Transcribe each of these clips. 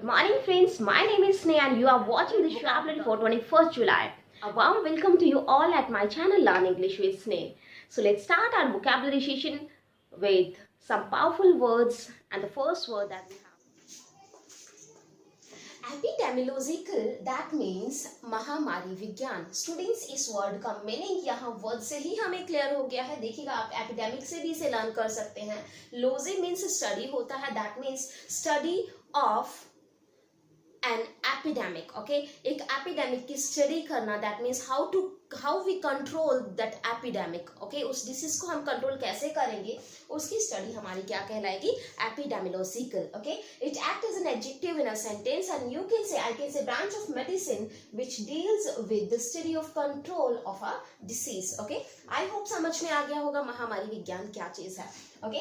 morning friends, my name is Sneha and you are watching the vocabulary for 21st July. A warm welcome to you all at my channel Learn English with Sneha. So let's start our vocabulary session with some powerful words, and the first word that we have. Epidemiological that means महामारी विज्ञान। Students इस word का meaning यहाँ word से ही हमें clear हो गया है। देखिएगा आप एपिडेमिक से भी इसे लर्न कर सकते हैं। लॉजी मीन्स स्टडी होता है, that means study of an epidemic. Okay, एक एपिडेमिक की स्टडी करना, that means how we control that epidemic. Okay, उस डिसीज को हम कंट्रोल कैसे करेंगे, उसकी स्टडी हमारी क्या कहलाएगी, epidemiological. Okay, it act as an adjective in a sentence and you can say, I can say branch of medicine which deals with the study of control of a disease. Okay, I hope समझ में आ गया होगा महामारी विज्ञान क्या चीज है। ओके,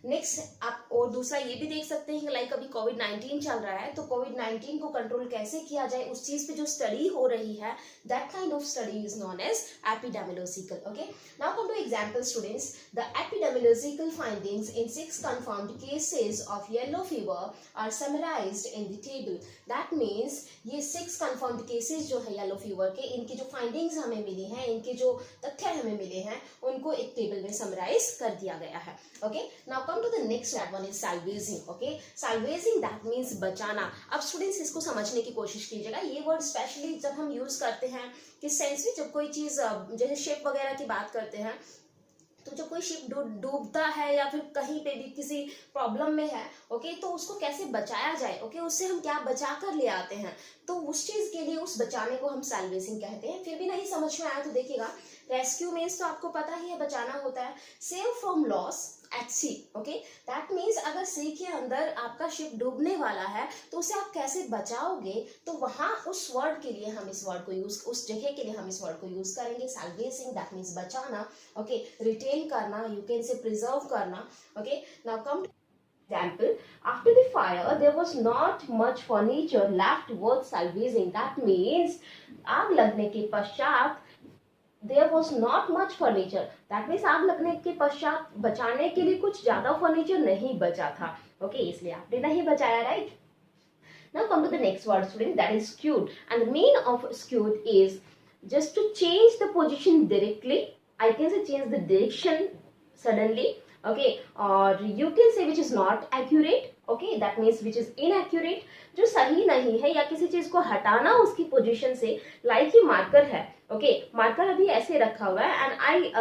नेक्स्ट आप और दूसरा ये भी देख सकते हैं, लाइक अभी कोविड-19 चल रहा है, तो कोविड-19 को कंट्रोल कैसे किया जाए, उस चीज पे जो स्टडी हो रही है, that kind of study is known as epidemiological. Okay, now come to example students. The epidemiological findings in 6 confirmed cases of yellow fever are summarized in the table. That means ये 6 confirmed cases जो है yellow fever के, इनकी जो findings हमें मिली हैं, इनके जो तथ्य हमें मिले हैं, उनको एक टेबल में समराइज कर दिया गया है। Okay, now come to the next one is salvaging. Okay, salvaging that means बचाना। अब स्टूडेंट्स इसको समझने की कोशिश कीजिएगा। ये वर्ड स्पेशली जब हम यूज करते हैं किस सेंस में, जब कोई चीज जैसे शिप वगैरह की बात करते हैं, तो जब कोई शिप डूबता है या फिर कहीं पे भी किसी प्रॉब्लम में है, ओके, तो उसको कैसे बचाया जाए, ओके, उससे हम क्या बचा कर ले आते हैं, तो उस चीज के लिए उस बचाने को हम साल्वेजिंग कहते हैं। फिर भी नहीं समझ में आया तो देखिएगा, रेस्क्यू मीन्स तो आपको पता ही है बचाना होता है। Save from loss at sea. Okay, that means अगर सी के अंदर आपका शिप डूबने वाला है तो उसे आप कैसे बचाओगे, तो वहां उस वर्ड के लिए हम इस वर्ड को यूज, उस जगह के लिए हम इस वर्ड को यूज करेंगे साल्वेजिंग, दैट मीन्स बचाना। ओके, रिटेन करना, यू कैन से प्रिजर्व करना। Okay, now come example, after the fire there was not much furniture left worth salvaging. That means आग लगने के पश्चात there was not much furniture. That means आग लगने के पश्चात बचाने के लिए कुछ ज्यादा फर्नीचर नहीं बचा था। ओके, इसलिए आपने नहीं बचाया, right. Now come to the next word student, that is skewed, and the meaning of skewed is just to change the position directly. I can say change the direction suddenly. Okay, or you can say which is not accurate. Okay, that means which is inaccurate, जो सही नहीं है, या किसी चीज को हटाना उसकी पोजीशन से, लाइक ये मार्कर है। ओके, मार्कर अभी ऐसे रखा हुआ है एंड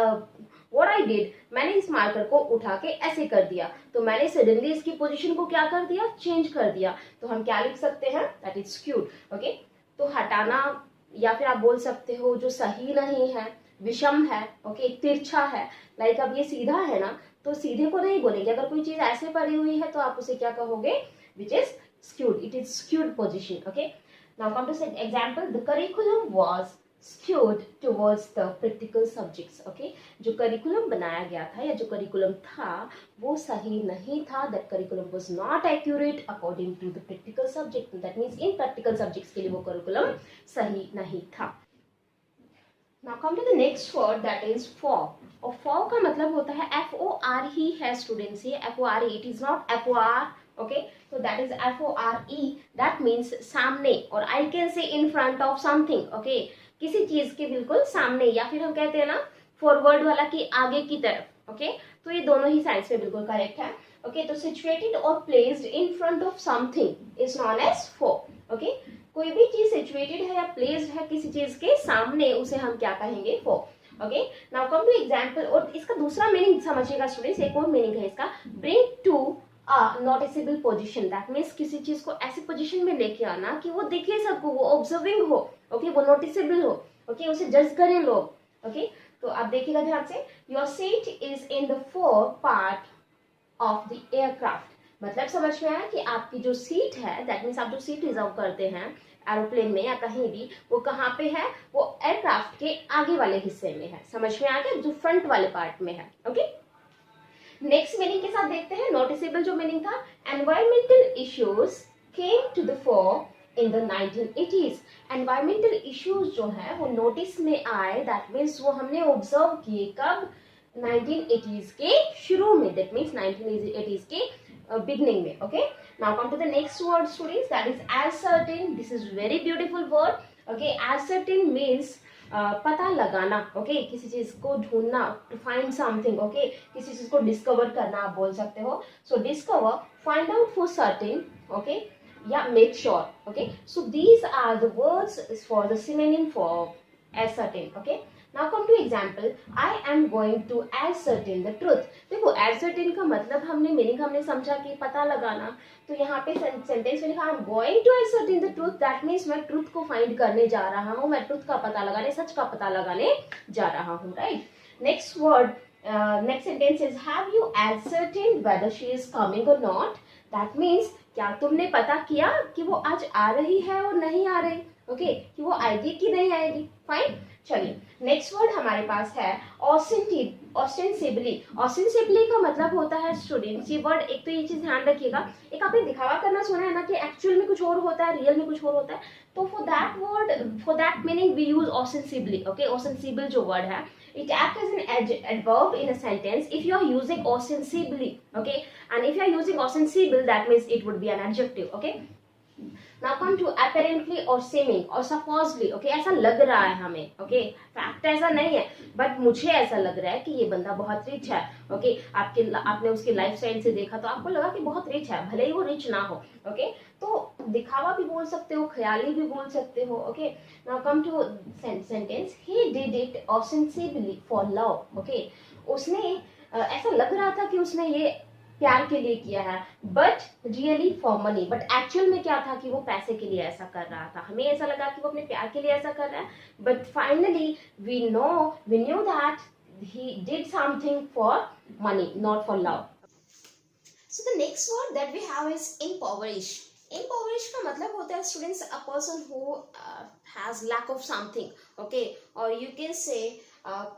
व्हाट आई डिड, मैंने इस मार्कर को उठा के ऐसे कर दिया, तो मैंने सडनली इसकी पोजीशन को क्या कर दिया, चेंज कर दिया, तो हम क्या लिख सकते हैं, दैट इज स्क्यूड। ओके, तो हटाना, या फिर आप बोल सकते हो जो सही नहीं है, विषम है, ओके, तिरछा है। लाइक अब ये सीधा है ना, तो सीधे को नहीं बोलेंगे, अगर कोई चीज ऐसे पड़ी हुई है तो आप उसे क्या कहोगे, which is skewed, it is skewed position. Okay, now come to example, the curriculum was skewed towards the practical subjects. Okay, जो करिकुलम बनाया गया था या जो करिकुलम था वो सही नहीं था, that curriculum was not accurate according to the practical subject. That means in practical subjects के लिए वो करिकुलम सही नहीं था। Now come to the next word, that is for. और for का मतलब होता है FOR ही है स्टूडेंट्स, ये FORE, it is not FOR. Okay, so that is FORE, that means सामने, और I can say in front of something. Okay, किसी चीज के बिल्कुल सामने, या फिर हम कहते हैं ना फॉरवर्ड वाला कि आगे की तरफ। ओके, तो ये दोनों ही साइड्स में बिल्कुल करेक्ट है। ओके, तो सिचुएटेड और placed in front of something is known as fore. Okay, कोई भी चीज सिचुएटेड है या प्लेस्ड है किसी चीज के सामने, उसे हम क्या कहेंगे, for. Okay, now come to example, और इसका दूसरा मीनिंग समझिएगा स्टूडेंट्स, एक और मीनिंग है इसका, bring to noticeable position. That means किसी चीज को ऐसी पोजीशन में लेके आना कि वो दिखे सबको, वो ऑब्जर्विंग हो, ओके, वो नोटिसेबल हो, ओके, उसे जज करें लोग। ओके, तो आप देखिएगा ध्यान से, your seat is in the four part of the aircraft. मतलब समझ में आया कि आपकी जो सीट है, दैट मीन्स आप जो सीट रिजर्व करते हैं एरोप्लेन में या कहीं भी, वो कहाँ पे है, वो एयरक्राफ्ट के आगे वाले हिस्से में है। समझ में आ गया, जो फ्रंट वाले पार्ट में है। ओके, नेक्स्ट मीनिंग के साथ देखते हैं। नोटिसेबल जो मीनिंग था, environmental issues came to the fore in the 1980s। Environmental issues जो है वो नोटिस में आए, दैट मीन्स वो हमने ऑब्जर्व किए कब, 1980s के शुरू में, दैट मीन्स 1980s के बिगनिंग में। Okay, Now come to the next word, students, that is ascertain. This is very beautiful word. Okay, ascertain means पता लगाना. ओके, किसी चीज को ढूंढना, टू फाइंड समथिंग. ओके, किसी चीज को डिस्कवर करना आप बोल सकते हो. So discover, find out for certain. Okay, या make sure. Okay, so these are the words for the synonym for ascertain. Okay, now come to example. I am going to ascertain the truth. देखो, ascertain का मतलब हमने समझा कि पता लगाना. तो यहाँ पे सेंटेंस में लिखा I am going to ascertain the truth. That means मैं ट्रूथ को फाइंड करने जा रहा हूँ, मैं ट्रूथ का पता लगाने, सच का पता लगाने जा रहा हूँ. Right. Next word, next sentence is have you ascertained whether she is coming or not. That means क्या तुमने पता किया कि वो आज आ रही है और नहीं आ रही. ओके, कि वो आएगी कि नहीं आएगी. फाइन. चलिए, नेक्स्ट वर्ड हमारे पास है ऑस्टेंसिबली. ऑस्टेंसिबली का मतलब होता है स्टूडेंट्स, ये वर्ड, एक तो ये चीज ध्यान रखिएगा, एक आपने दिखावा करना सुना है ना कि एक्चुअल में कुछ और होता है, रियल में कुछ और होता है. तो for that word, for that meaning we use ostensibly. Okay, ostensible जो वर्ड है, it acts as an adverb in a sentence if you are using ostensibly. Okay, and if you are using ostensible, that means it would be an adjective. Okay, now come to apparently or seeming or supposedly. Okay, ऐसा लग रहा है हमें. Okay, fact ऐसा नहीं है, but मुझे ऐसा लग रहा है कि ये बंदा बहुत रिच है. Okay, आपने उसकी लाइफस्टाइल से देखा तो आपको लगा कि बहुत रिच है, भले ही वो रिच ना हो. Okay, तो दिखावा भी बोल सकते हो, ख्याली भी बोल सकते हो. Okay, now come to sentence. He did it ostensibly for love. Okay, उसने ऐसा लग रहा था कि उसने ये प्यार के लिए किया है, but really for money. But actual में क्या था कि वो पैसे के लिए ऐसा कर रहा था. हमें ऐसा लगा कि वो अपने प्यार के लिए ऐसा कर रहा है, but finally we knew that he did something for money, not for love. So the next word that we have is impoverish. Impoverish का मतलब होता है students a person who has lack of something. Okay, और you can say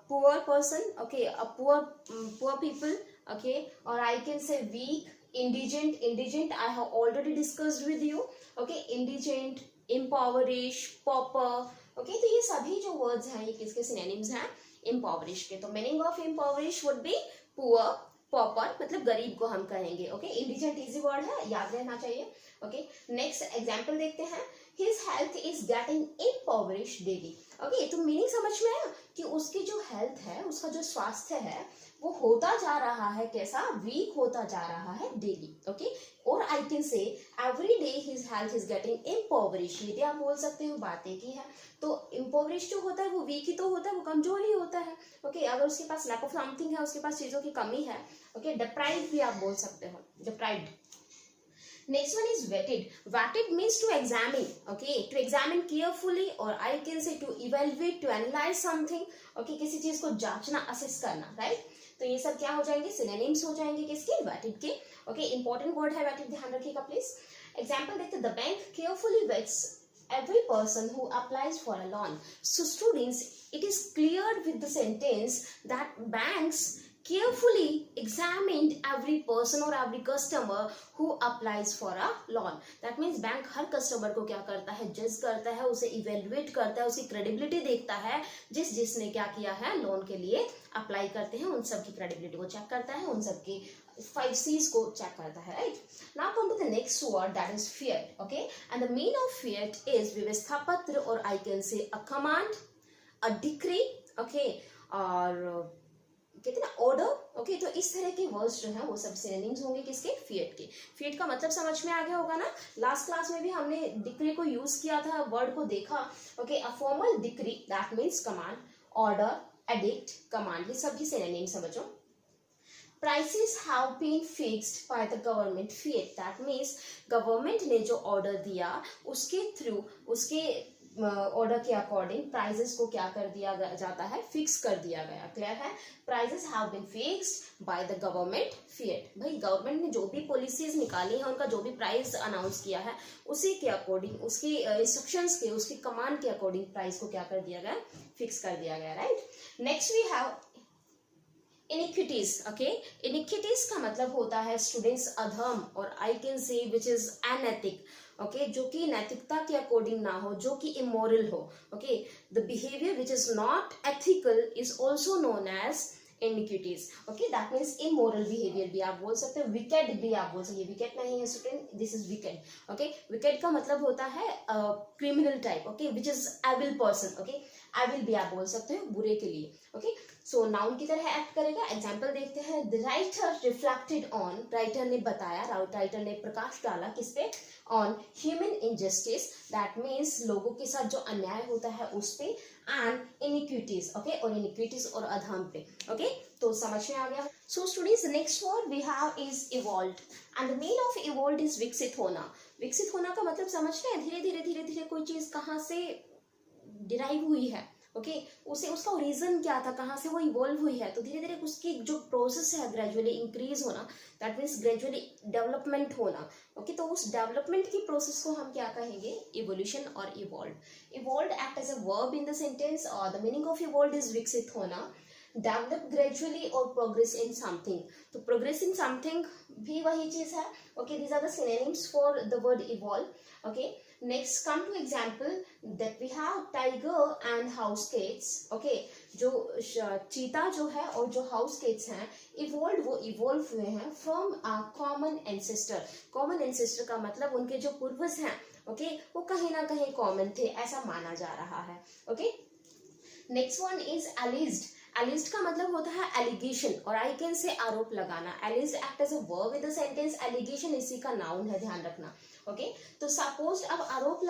poor person. Okay, a poor people. Okay, or I can say weak, indigent I have already discussed with you. Okay, indigent, impoverish, pauper. Okay, तो ये सभी जो words हैं ये किसके synonyms हैं? Impoverish के. तो meaning of impoverish would be poor, pauper, मतलब गरीब को हम कहेंगे. Okay, indigent easy word है, याद रहना चाहिए. Okay, next example देखते हैं. His health is getting impoverished daily. Okay, तो मीनिंग समझ में आया कि उसकी जो हेल्थ है, उसका जो स्वास्थ्य है, वो होता जा रहा है कैसा, वीक होता जा रहा है डेली. ओके, और I can say every day his health is getting impoverish. ये आप बोल सकते हो, बात एक ही है. तो इम्पोवरिश जो होता है वो वीक ही तो होता है, वो कमजोर ही होता है. ओके, अगर उसके पास लैक ऑफ समथिंग है, उसके पास चीजों की कमी है. ओके, डिप्राइव्ड भी आप बोल सकते हो, deprived. Next one is wetted. Wetted means to examine. Okay, to examine carefully, or I can say to evaluate, to analyze something. Okay, किसी चीज को जांचना, assess करना. Right? तो ये सब क्या हो जाएंगे, synonyms हो जाएंगे किसके, wetted के. Okay, important word है wetted, ध्यान रखिएगा प्लीज. Example देखते, the bank carefully vets every person who applies for a loan. So students, it is cleared with the sentence that banks carefully examined every person or every customer who applies for a loan. That means bank her customer को क्या करता है, जज करता है, उसे evaluate करता है, उसकी क्रेडिबिलिटी देखता है. जिसने क्या किया है, लोन के लिए अप्लाई करते हैं, उन सब की क्रेडिबिलिटी को चेक करता है, उन सब की 5 C's को चेक करता है. Right. Now come to the next word, that is fiat. Okay, and the mean of fiat is व्यवस्था पत्र, और I can say a command, a decree. Okay, और कहते हैं ना ऑर्डर. ओके, तो इस तरह के वर्ड्स जो हैं वो सब सिनोनिम्स होंगे किसके, फिएट के. फिएट का मतलब समझ में आ गया होगा ना. लास्ट क्लास में भी हमने डिक्री को यूज किया था, वर्ड को देखा. Okay, a formal decree that means command, order, edict, command, ये सभी सिनोनिम समझो. Prices have been fixed by the government. Fiat that means government ने जो ऑर्डर दिया उसके थ्रू, उसके ऑर्डर के अकॉर्डिंग प्राइजेस को क्या कर दिया जाता है, फिक्स कर दिया गया. क्लियर है. Prices have been fixed by the government. Fiat, भाई गवर्नमेंट ने जो भी पॉलिसीज निकाली है, उनका जो भी प्राइस अनाउंस किया है, उसी के अकॉर्डिंग, उसकी इंस्ट्रक्शंस के, उसकी कमांड के अकॉर्डिंग प्राइस को क्या कर दिया गया, फिक्स कर दिया गया. Right. Next we have iniquities. Okay, iniquities का मतलब होता है स्टूडेंट्स अधर्म, और आई कैन से विच इज अनैतिक. ओके, जो कि नैतिकता के अकॉर्डिंग ना हो, जो कि इमोरल हो. Okay, the behaviour which is not ethical is also known as iniquities. Okay, that means immoral behavior भी आप बोल सकते हो, wicked भी आप बोल सकते हो. wicked नहीं है student, this is wicked. Okay, wicked का मतलब होता है criminal type. Okay, which is evil person. Okay, evil भी आप बोल सकते हो बुरे के लिए. Okay, सो नाउन की तरह एक्ट करेगा. एग्जाम्पल देखते हैं. The writer reflected on, writer ने बताया, राइटर ने प्रकाश डाला किस पे, on human injustice, that means लोगों के साथ जो अन्याय होता है उस पे, एंड इनिक्विटीज. ओके, और इनिक्विटीज और अधर्म पे. ओके, तो समझ में आ गया. So students, next word we have is evolved, and the mean of evolved is विकसित होना. विकसित होना का मतलब समझ रहे हैं, धीरे धीरे धीरे धीरे कोई चीज कहाँ से डिराइव हुई है. ओके, उसे उसका रीजन क्या था, कहाँ से वो इवॉल्व हुई है. तो धीरे धीरे उसकी जो प्रोसेस है ग्रेजुअली इंक्रीज होना, दैट मीन्स ग्रेजुअली डेवलपमेंट होना. ओके, तो उस डेवलपमेंट की प्रोसेस को हम क्या कहेंगे, इवोल्यूशन और evolve. Evolve act as a verb in the sentence, और the meaning of evolve is विकसित होना, डेवलप ग्रेजुअली और प्रोग्रेस इन समथिंग. तो प्रोग्रेस इन समथिंग भी वही चीज है. Okay, these are the synonyms for the word evolve. Okay, next come to example that we have tiger and house cats. Okay, जो चीता जो है और जो हाउस केट्स हैं, वो इवॉल्व हुए हैं from a common ancestor. Common ancestor का मतलब उनके जो पूर्वज हैं, ओके, वो कहीं ना कहीं कॉमन थे, ऐसा माना जा रहा है. Okay, next one is alleged. alleged का मतलब होता है एलिगेशन, और आई कैन से आरोप लगाना. alleged act as a verb in the sentence, allegation इसी का नाउन है, ध्यान रखना. ओके, तो सपोज अब आरोप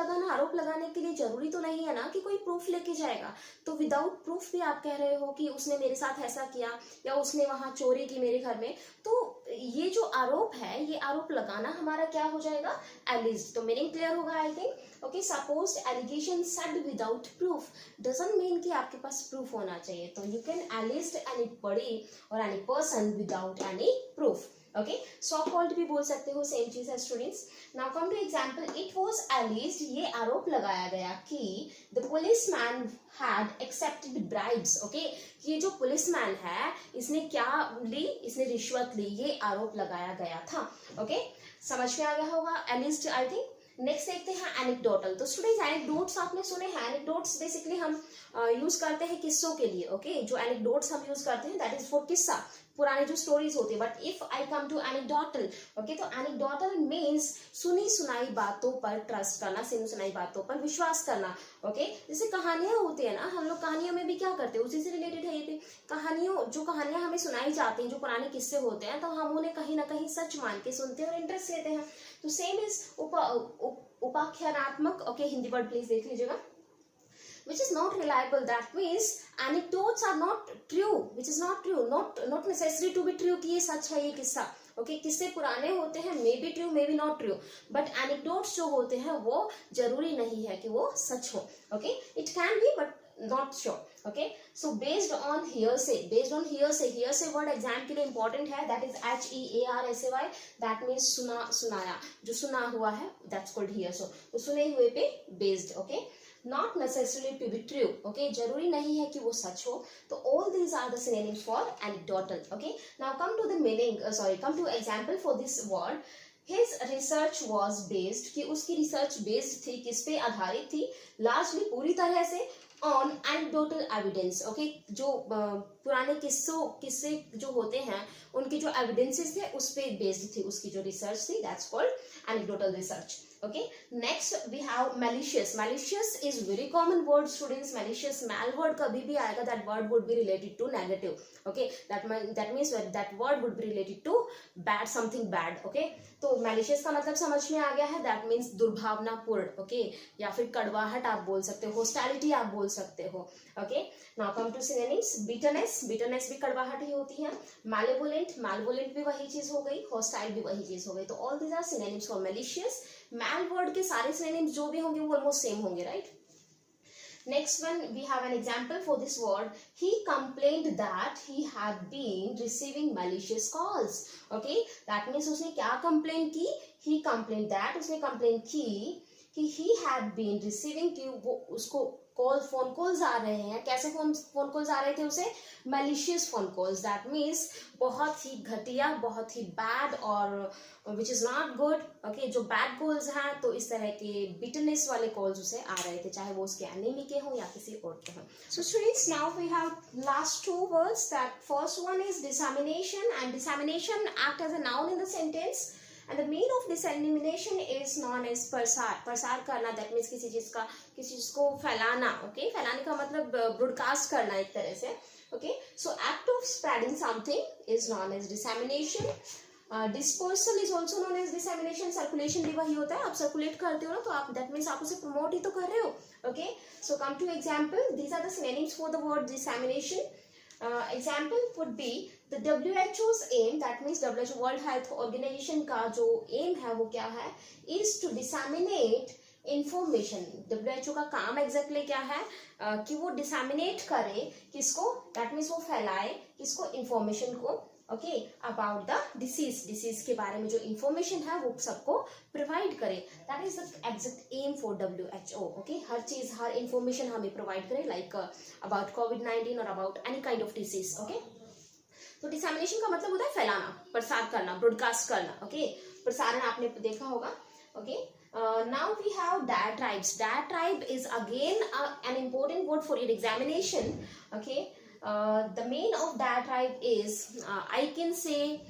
लगाने के लिए जरूरी तो नहीं है ना कि कोई प्रूफ लेके जाएगा. तो विदाउट प्रूफ भी आप कह रहे हो कि उसने मेरे साथ ऐसा किया या उसने वहां चोरी की मेरे घर में, तो ये जो आरोप है, ये आरोप लगाना हमारा क्या हो जाएगा, एलिज्ड. तो मीनिंग क्लियर होगा I think. Okay, suppose allegation said without proof doesn't mean कि आपके पास प्रूफ होना चाहिए. तो यू कैन एलिज्ड एनीबॉडी और any person without any proof. Okay, so called भी बोल सकते हो, सेम चीज है students. Now come to example. It was alleged, ये आरोप लगाया गया कि the policeman had accepted bribes. Okay, ये जो पुलिसमैन है इसने क्या ली, इसने रिश्वत ली, ये आरोप लगाया गया था. ओके, समझ में आ गया होगा एलिज्ड आई थिंक. नेक्स्ट देखते हैं एनेक्डोटल. तो स्टूडेंट्स, एनेक्डोट्स आपने सुने हैं. एनेक्डोट्स बेसिकली हम यूज करते हैं किस्सों के लिए. ओके, जो एनेक्डोट्स हम यूज करते हैं दैट इज फॉर किस्सा, पुराने जो स्टोरीज होती है. But if I come to anecdotal, okay, तो एनेक्डोटल मीन्स सुनी सुनाई बातों पर ट्रस्ट करना, सुनी सुनाई बातों पर विश्वास करना. ओके, जैसे कहानियां होती है ना, हम लोग कहानियों में भी क्या करते हैं, उसी से रिलेटेड है ये भी. कहानियां हमें सुनाई जाती हैं, जो पुराने किस्से होते हैं, तो हम उन्हें कहीं ना कहीं सच मान के सुनते हैं और इंटरेस्ट लेते हैं. तो सेम इज उपाख्यानात्मक. ओके, हिंदी वर्ड प्लीज देख लीजिएगा. which is not reliable, that means anecdotes are not true, which is not true, not necessary to be true कि ये सच है ये किस्सा. ओके, किस्से पुराने होते हैं, may be true may be not true, but anecdotes जो होते हैं वो जरूरी नहीं है कि वो सच हो. Okay, it can be but not sure. Okay, so based on hearsay word exam के लिए इंपॉर्टेंट है, that is HEARSAY, that means सुनाया, जो सुना हुआ है, दैट्स कॉल्ड हियरसे. तो सुने हुए पे based. Okay, not necessarily to be true. Okay, जरूरी नहीं है कि वो सच हो. तो all these are the synonyms for anecdotal. Okay, now come to the meaning, come to example for this word. His research was based, कि उसकी research based थी, किस पे आधारित थी, largely पूरी तरह से on anecdotal evidence. Okay, जो पुराने किस्से जो होते हैं उनकी जो evidences थे उस पे based थी उसकी जो research थी, that's called anecdotal research. Okay, next we have malicious. Malicious is very common word students. Malicious, mal word कभी भी आएगा, that word would be related to negative. Okay, that means that word would be related to bad, something bad. Okay, तो malicious का मतलब समझ में आ गया है, that means दुर्भावनापूर्ण. Okay, या फिर कड़वाहट आप बोल सकते हो, hostility आप बोल सकते हो. Okay, now come to synonyms. bitterness भी कड़वाहट ही होती है. malevolent भी वही चीज हो गई, hostile भी वही चीज हो गई. तो all these are synonyms for malicious. मैल वर्ड के सारे सिनोनिम्स जो भी होंगे वो ऑलमोस्ट सेम होंगे, right. Next one we have an example for this word. He complained that he had been receiving malicious calls. Okay, that means उसने क्या कंप्लेन की, ही कंप्लेन्ड दैट, उसने कंप्लेन की कि ही हैड बीन रिसीविंग, कि वो उसको फोन कॉल्स आ रहे हैं, कैसे फोन कॉल्स आ रहे थे उसे, malicious phone calls, that means बहुत ही घटिया, बहुत ही बैड और विच इज नॉट गुड, ओके, जो बैड कॉल्स हैं, तो इस तरह के बिटरनेस वाले कॉल्स उसे आ रहे थे, चाहे वो उसके एनिमी के हों या किसी और के हों. So students, now we have last two words, that first one is dissemination, and dissemination act as a noun in the sentence. And the mean of dissemination is known as प्रसार. प्रसार करना, that means किसी चीज को फैलाना, okay? फैलाने का मतलब ब्रॉडकास्ट करना एक तरह से, okay? So act of spreading something is known as dissemination. Dispersal is also known as dissemination. Circulation भी वही होता है, आप सर्कुलेट करते हो ना, तो आप that means आप उसे प्रमोट ही तो कर रहे हो, okay? So come to example. These are the synonyms for the word dissemination. Example would be the WHO's aim, that means WHO World Health Organization का जो aim है वो क्या है, is to disseminate information. WHO का काम exactly क्या है, कि वो disseminate करे किसको, that means वो फैलाए किसको, information को, okay, about the disease के बारे में जो information है वो सबको provide करे. That is the exact aim for WHO, okay? हर चीज, हर information हमें provide करे, like about COVID-19 or about any kind of disease, okay? तो डिसएमिनेशन का मतलब होता है फैलाना, प्रसार करना, ब्रॉडकास्ट करना, ओके? प्रसारण आपने देखा होगा, okay? Now we have diatribes. Diatribe is again an important word for your examination, okay? The meaning of diatribe is I can say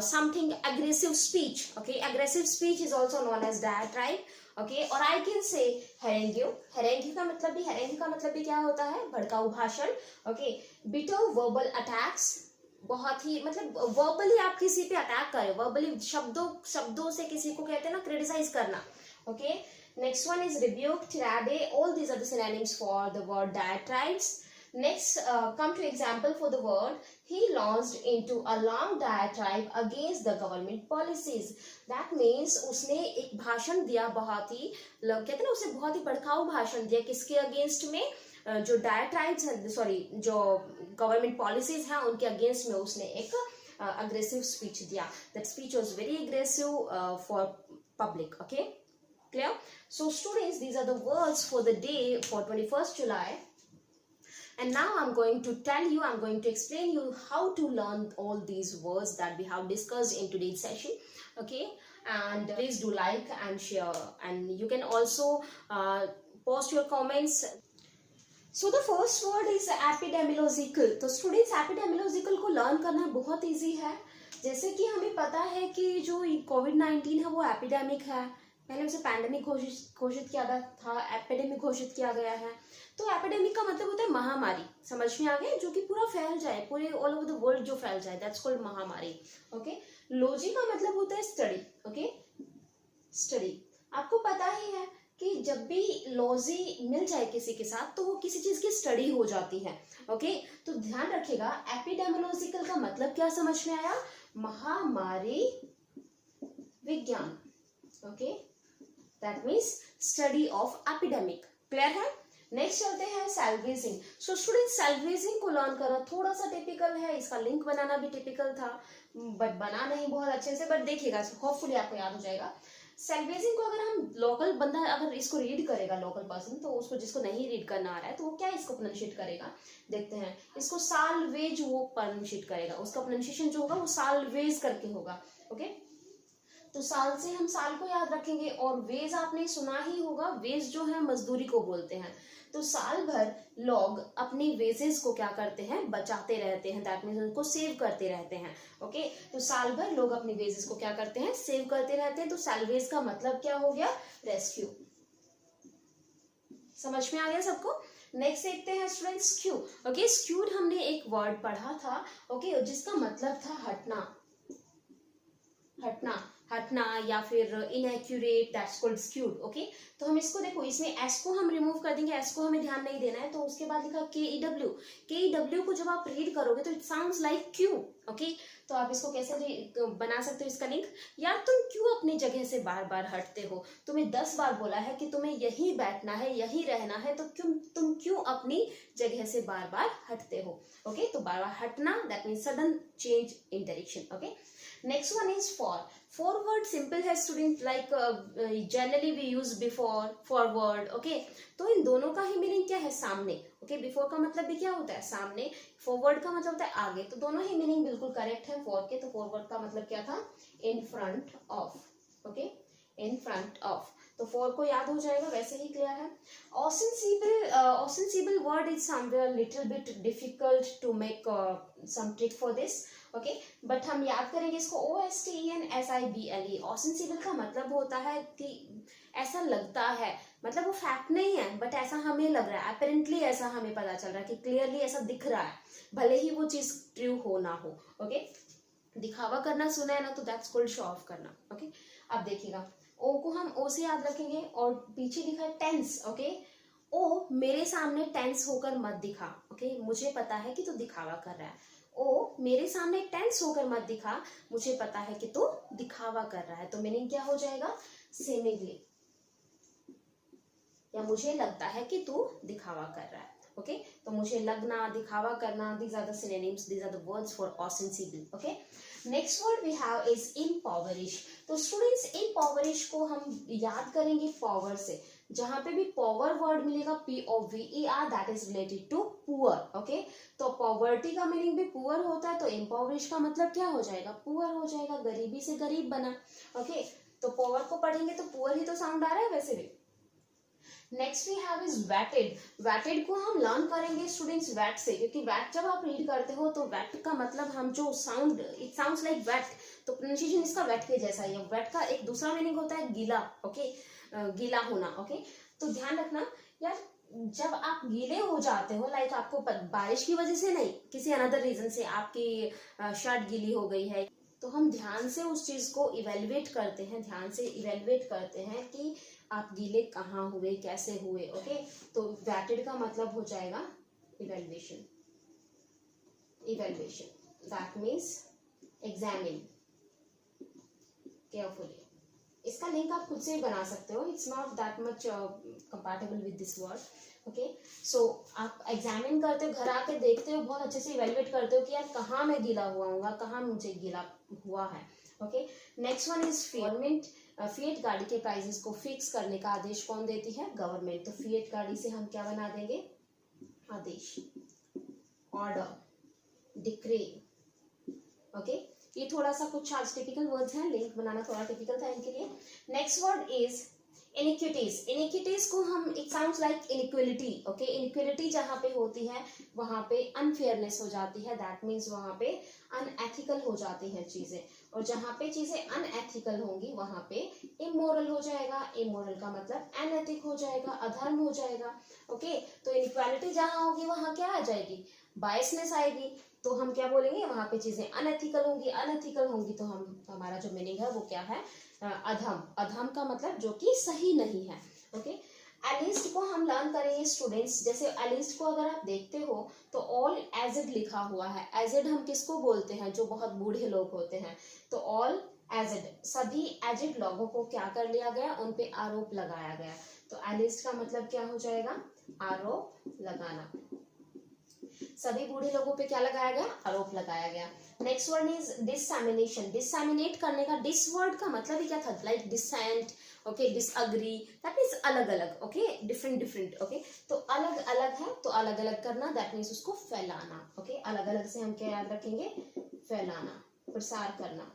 something aggressive speech, okay? Aggressive speech is also known as diatribe, okay? और I can say harangue. Harangue का मतलब भी क्या होता है, भड़काऊ भाषण, okay? Bitter verbal attacks, बहुत ही मतलब वर्बली आप किसी पे अटैक करें, वर्बली शब्दों से किसी को कहते हैं ना क्रिटिसाइज करना, okay? Next one is rebuke, tirade, all these are the synonyms for the word diatribes. Next, come to example for the word. He launched into a long diatribe against the government policies. That means उसने एक भाषण दिया, बहुत ही कहते हैं ना, उसे बहुत ही भड़काऊ भाषण दिया, किसके अगेंस्ट में, जो डायट्राइब्स हैं, सॉरी, जो गवर्नमेंट पॉलिसीज हैं उनके अगेंस्ट में उसने एक अग्रेसिव स्पीच दिया. That speech was very aggressive for public, okay? Clear? So students, these are the words for the day for 21st July. And now I'm going to tell you, I'm going to explain you how to learn all these words that we have discussed in today's session, okay? And please do like and share, and you can also post your comments. So the first word is epidemiological. तो students, epidemiological को learn करना बहुत easy है. जैसे कि हमें पता है कि जो COVID-19 है वो एपिडेमिक है, पहले उसे पैंडेमिक घोषित किया था, एपिडेमिक घोषित किया गया है. तो एपिडेमिक का मतलब होता है महामारी, समझ में आ गया, जो कि पूरा फैल जाए, पूरे ऑल ओवर द वर्ल्ड जो फैल जाए, दैट्स कॉल्ड महामारी, ओके? लॉजी का मतलब होता है स्टडी, ओके? स्टडी, आपको पता ही है कि जब भी लॉजी मिल जाए किसी के साथ तो वो किसी चीज की स्टडी हो जाती है, ओके? तो ध्यान रखिएगा, एपिडेमियोलॉजिकल का मतलब क्या समझ में आया, महामारी विज्ञान, okay? That means study of epidemic. Clear है? नेक्स्ट चलते हैं सेल्वेजिंग. सो स्टूडेंट, सेल्वेजिंग को लर्न करना थोड़ा सा टिपिकल है, इसका लिंक बनाना भी टिपिकल था, बट बना नहीं बहुत अच्छे से, बट देखिएगा, होपफुली आपको याद हो जाएगा. सेल्वेजिंग को अगर हम लोकल बंदा अगर इसको रीड करेगा, लोकल पर्सन, तो उसको जिसको नहीं रीड करना आ रहा है तो वो क्या इसको प्रोनाउंशिएट करेगा, देखते हैं. इसको साल्वेज वो प्रोनाउंशिएट करेगा, उसका प्रोनाउंसिएशन जो होगा वो साल्वेज करके होगा, ओके? तो साल से हम साल को याद रखेंगे, और वेज आपने सुना ही होगा, वेज जो है मजदूरी को बोलते हैं. तो साल भर लोग अपनी वेजेस को क्या करते हैं, बचाते रहते हैं, दैट मीन्स उनको सेव करते रहते हैं, ओके? तो साल भर लोग अपनी वेजेस को क्या करते हैं, सेव करते रहते हैं. तो सैल्वेज का मतलब क्या हो गया, रेस्क्यू. समझ में आ गया सबको? नेक्स्ट देखते हैं स्टूडेंट, स्क्यू, ओके? स्क्यूड हमने एक वर्ड पढ़ा था, ओके, जिसका मतलब था हटना, हटना या फिर inaccurate, that's called skewed, okay? तो हम इसको देखो, इसमें एस को हम रिमूव कर देंगे, एस को हमें ध्यान नहीं देना है. तो उसके बाद लिखा KEW को जब आप रीड करोगे तो it sounds like Q, okay? तो आप इसको कैसे बना सकते हो इसका लिंक, यार तुम क्यों अपनी जगह से बार बार हटते हो, तुम्हें 10 बार बोला है कि तुम्हें यहीं बैठना है, यहीं रहना है, तो तुम क्यों अपनी जगह से बार बार हटते हो, ओके? तो बार बार हटना, that means sudden change in direction, okay? Next one is for. Forward simple है student, like generally we use before, forward, okay. तो इन दोनों का ही मीनिंग क्या है, सामने, ओके। बिफोर का मतलब भी क्या होता है, सामने। फॉरवर्ड का मतलब होता है आगे। तो दोनों ही मीनिंग बिल्कुल करेक्ट है फॉर के। तो फॉरवर्ड का मतलब क्या था, in front of, okay, in front of. तो फॉर को याद हो जाएगा, वैसे ही क्लियर है। Ostensible word is somewhere little bit difficult to make some trick for this, okay, but हम याद करेंगे इसको। OSTENSIBLE। ऑसेंसिबल का मतलब होता है कि ऐसा लगता है, मतलब वो फैक्ट नहीं है बट ऐसा हमें लग रहा है, अपेरेंटली ऐसा हमें पता चल रहा है कि क्लियरली ऐसा दिख रहा है, भले ही वो चीज ट्रू हो ना हो, ओके। दिखावा करना सुना है ना, तो दैट्स कॉल्ड शो ऑफ करना, ओके। अब देखिएगा, ओ को हम ओ से याद रखेंगे और पीछे लिखा है टेंस, ओके। ओ मेरे सामने टेंस होकर मत दिखा, ओके, मुझे पता है कि तू दिखावा कर रहा है। ओ मेरे सामने टेंस होकर मत दिखा, मुझे पता है कि तू दिखावा कर रहा है। तो मीनिंग क्या हो जाएगा, सेमिंगली, या मुझे लगता है कि तू दिखावा कर रहा है, ओके। तो मुझे लगना, दिखावा करना, these are the synonyms, these are the words for ostensible, okay. Next word we have is impoverish। तो स्टूडेंट्स, impoverish को हम याद करेंगे पावर से। जहां पे भी पावर वर्ड मिलेगा, POVER, that is related to poor, okay. तो पॉवर्टी का मीनिंग भी पुअर होता है, तो impoverish का मतलब क्या हो जाएगा, पुअर हो जाएगा, गरीबी से गरीब बना, ओके। तो पावर को पढ़ेंगे तो पुअर ही तो साउंड आ रहा है वैसे भी। Next we have is vetted. Vetted को हम लर्न करेंगे स्टूडेंट्स वैट से, क्योंकि वैट जब आप रीड करते हो तो वैट का मतलब हम जो sound, it sounds like vat, तो प्रोनाउंसिएशन इसका वैट के जैसा ही है। वैट का एक दूसरा मीनिंग होता है गीला, ओके, गीला होना, ओके। तो ध्यान रखना यार, जब आप गीले हो जाते हो, लाइक आपको बारिश की वजह से नहीं, किसी अनदर रीजन से आपकी शर्ट गीली हो गई है, तो हम ध्यान से उस चीज को इवेल्युएट करते हैं, ध्यान से इवेल्युएट करते हैं कि आप गीले कहाँ हुए, कैसे हुए, ओके। तो वैटेड का मतलब हो जाएगा evaluation, evaluation that means examine carefully. इसका लिंक आप खुद से ही बना सकते हो, it's not that much compatible with this word, okay. So आप एग्जामिन करते हो, घर आके देखते हो, बहुत अच्छे से इवेल्युएट करते हो कि यार कहाँ मैं गीला हुआ हूँ, कहाँ मुझे गीला हुआ है, okay. Next one is government. Fiat गाड़ी के प्राइसेस को फिक्स करने का आदेश कौन देती है, गवर्नमेंट। तो फिएट गाड़ी से हम क्या बना देंगे, आदेश, ऑर्डर, डिक्री, ओके। ये थोड़ा सा कुछ आज टिपिकल वर्ड्स हैं, लिंक बनाना थोड़ा टिपिकल था इनके लिए। Next word is iniquities. Iniquities को हम, it sounds like inequality, okay. Inequality जहाँ पे होती है वहां पे अनफेयरनेस हो जाती है, दैट मीन्स वहां पे अनएथिकल हो जाती हैं चीजें, और जहाँ पे चीजें अनएथिकल होंगी वहां पे इमोरल हो जाएगा। इमोरल का मतलब अनएथिक हो जाएगा, अधर्म हो जाएगा, ओके। तो इनइक्वालिटी जहाँ होगी वहां क्या आ जाएगी, बायसनेस आएगी। तो हम क्या बोलेंगे, वहां पे चीजें अनएथिकल होंगी, अनएथिकल होंगी तो हम, हमारा जो मीनिंग है वो क्या है, अधम। अधम का मतलब जो कि सही नहीं है, ओके। एलिस्ट को हम लर्न करेंगे स्टूडेंट्स। जैसे एलिस्ट को अगर आप देखते हो तो ऑल एजेड लिखा हुआ है। एजेड हम किसको बोलते हैं, जो बहुत बूढ़े लोग होते हैं। तो ऑल एजेड, सभी एजेड लोगों को क्या कर लिया गया, उन पे आरोप लगाया गया। तो एलिस्ट का मतलब क्या हो जाएगा, आरोप लगाना। सभी बूढ़े लोगों पे क्या लगाया गया, आरोप लगाया गया। Next word is dissemination. Disseminate करने का, डिस वर्ड का मतलब ही क्या था, like dissent, okay, disagree, that means अलग अलग, ओके, डिफरेंट डिफरेंट, ओके। तो अलग अलग है तो अलग अलग करना, दैट मीन्स उसको फैलाना, ओके। अलग अलग से हम क्या याद रखेंगे, फैलाना, प्रसार करना,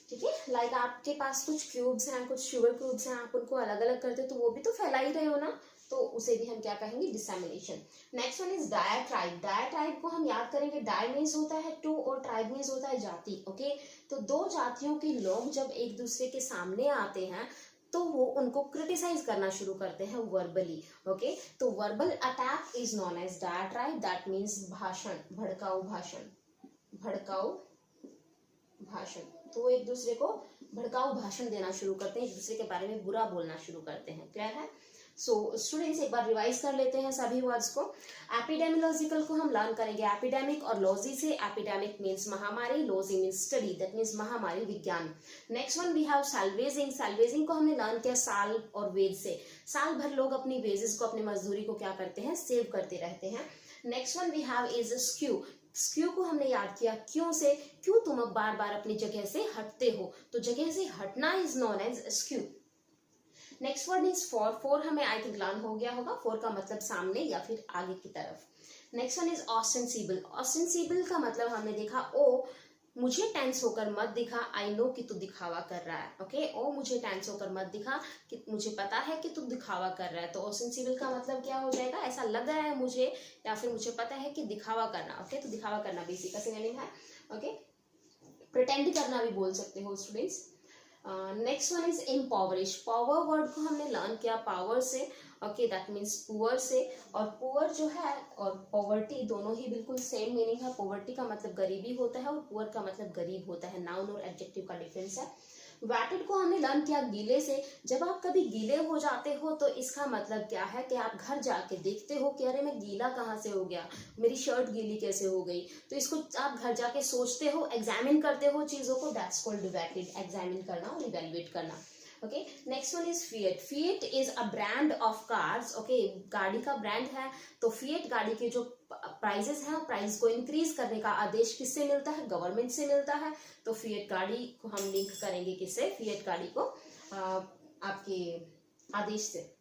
ठीक है। लाइक आपके पास कुछ क्यूब्स हैं, कुछ शुगर क्यूब्स हैं, आप उनको अलग अलग करते हो तो वो भी तो फैला ही रहे हो ना, तो उसे भी हम क्या कहेंगे, dissemination. Next one is diatribe. Diatribe को हम याद करेंगे, डाय मीन्स होता है टू और ट्राइब मीन्स होता है जाति, ओके। तो दो जातियों के लोग जब एक दूसरे के सामने आते हैं तो वो उनको क्रिटिसाइज करना शुरू करते हैं वर्बली, ओके। तो verbal attack is known as diatribe, that means भाषण, भड़काऊ भाषण, भड़काऊ भाषण। तो एक दूसरे को भड़काऊ भाषण देना शुरू करते हैं, एक दूसरे के बारे में बुरा बोलना शुरू करते हैं, क्लियर है। सो स्टूडेंट्स एक बार रिवाइज कर लेते हैं सभी वर्ड्स को। एपिडेमियोलॉजिकल को हम लर्न करेंगे एपिडेमिक और लॉजी से। एपिडेमिक मीन्स महामारी, logy means study, that means महामारी, विज्ञान। Next one we have salvaging. Salvaging को हमने लर्न किया साल और वेज से। साल भर लोग अपनी वेजेस को, अपनी मजदूरी को क्या करते हैं, सेव करते रहते हैं। Next one we have is skew. Skew को हमने याद किया क्यों से, क्यों तुम अब बार बार अपनी जगह से हटते हो, तो जगह से हटना is known as skew. Next word is for. For हमें आई थिंक लर्न हो गया होगा, फॉर का मतलब सामने या फिर आगे की तरफ। Next one is ostensible. Ostensible का मतलब हमने देखा ओ मुझे टेंस होकर मत दिखा, आई नो कि तू दिखावा कर रहा है। ओके, ओ मुझे टेंस होकर मत दिखा कि मुझे पता है कि तू दिखावा कर रहा है। तो ऑस्टेंसिबल का मतलब क्या हो जाएगा, ऐसा लग रहा है मुझे, या फिर मुझे पता है कि दिखावा करना। ओके, तो दिखावा करना बेसिक का सिनोनिम है। ओके, प्रिटेंड करना भी बोल सकते हो students. Next one is impoverish. Power word को हमने लर्न किया पावर से, ओके दैट मीन्स पुअर से। और पुअर जो है और पॉवर्टी दोनों ही बिल्कुल सेम मीनिंग है। पॉवर्टी का मतलब गरीबी होता है और पुअर का मतलब गरीब होता है। नाउन और एडजेक्टिव का डिफरेंस है। वेटेड को हमने लर्न किया गीले से। जब आप कभी गीले हो जाते हो तो इसका मतलब क्या है कि आप घर जाके देखते हो कि अरे मैं गीला कहाँ से हो गया, मेरी शर्ट गीली कैसे हो गई, तो इसको आप घर जाके सोचते हो, एग्जामिन करते हो चीजों को, दैट्स कॉल्ड वेटेड, एग्जामिन करना और इवेल्युएट करना। Okay, next one is fiat. Fiat is a brand of cars. Okay, गाड़ी का ब्रांड है, तो फिएट गाड़ी के जो प्राइजेस हैं, प्राइस को इंक्रीज करने का आदेश किससे मिलता है, गवर्नमेंट से मिलता है। तो फिएट गाड़ी को हम लिंक करेंगे किससे, फिएट गाड़ी को आपके आदेश से।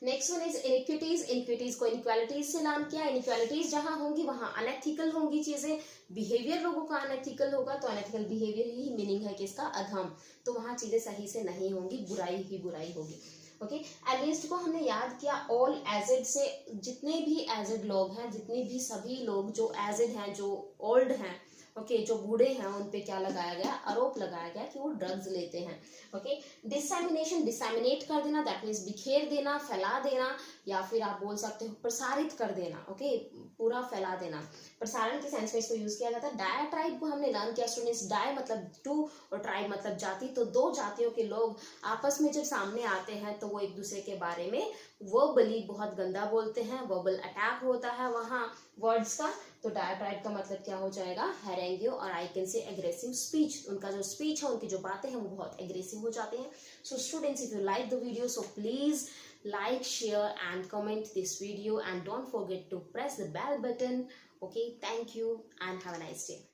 Next one is iniquities. Iniquities को इनइक्वालिटीज से नाम किया। इनइक्वालिटीज जहां होंगी वहां अनएथिकल होंगी चीजें, बिहेवियर लोगों का अनएथिकल होगा, तो अनएथिकल बिहेवियर ही मीनिंग है किसका, अधम, तो वहां चीजें सही से नहीं होंगी, बुराई ही बुराई होगी। ओके, अगेंस्ट को हमने याद किया ऑल एजिड से। जितने भी एजिड लोग हैं, जितने भी सभी लोग जो एजिड हैं, जो ओल्ड हैं, ओके जो बूढ़े हैं, उन पे क्या लगाया गया, आरोप लगाया गया कि वो ड्रग्स लेते हैं। ओके, डिसैमिनेशन, डिसैमिनेट कर देना, दैट मीन्स बिखेर देना, फैला देना, या फिर आप बोल सकते हो प्रसारित कर देना। ओके, पूरा फैला देना, प्रसारण के सेंस में इसको यूज किया जाता है। डायाट्राइब को हमने लर्न किया स्टूडेंट्स। डाय मतलब टू और ट्राइब मतलब जाति, तो दो जातियों के लोग आपस में जब सामने आते हैं तो वो एक दूसरे के बारे में वर्बली बहुत गंदा बोलते हैं, वर्बल अटैक होता है वहां वर्ड्स का। तो डायाट्राइब का मतलब क्या हो जाएगा, हैरेंगे, और आई कैन से एग्रेसिव स्पीच। उनका जो स्पीच है, उनकी जो बातें हैं वो बहुत एग्रेसिव हो जाते हैं। So students, if you like the video, so please like, share and comment this video, and don't forget to press the bell button. Okay, thank you and have a nice day.